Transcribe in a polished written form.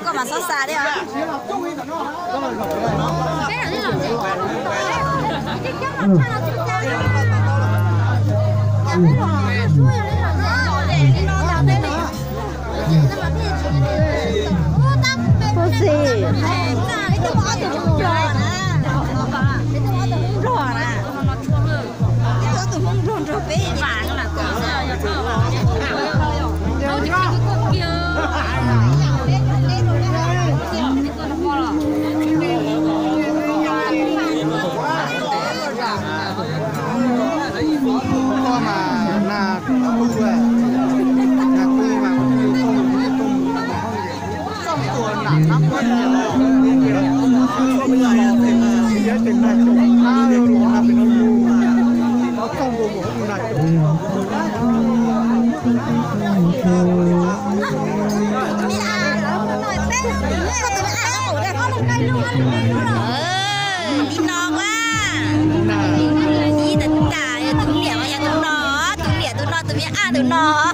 có mà xót xa đấy hả? Cái này làm gì? Cái làm sao nó chịu ra? Nhà cái lò xuôi lên là nó để đi lo làm đây này. Có gì? Cái tôi bỏ từ trong giò nè. Cái tôi bỏ từ trong giò nè. Cái tôi từ trong giò rồi bé vàng là có sao vậy? Đâu chỉ cái con kia. Có mà là tu rồi, là tu mà trong tuần nặng lắm quá. Bây giờ thì giới tình này chúng ta luôn là mình luôn nó không có một này. Đi no quá. Đi tất cả tụi mẹ mà tụi nó, tụi mẹ tụi nó, tụi mẹ tụi nó.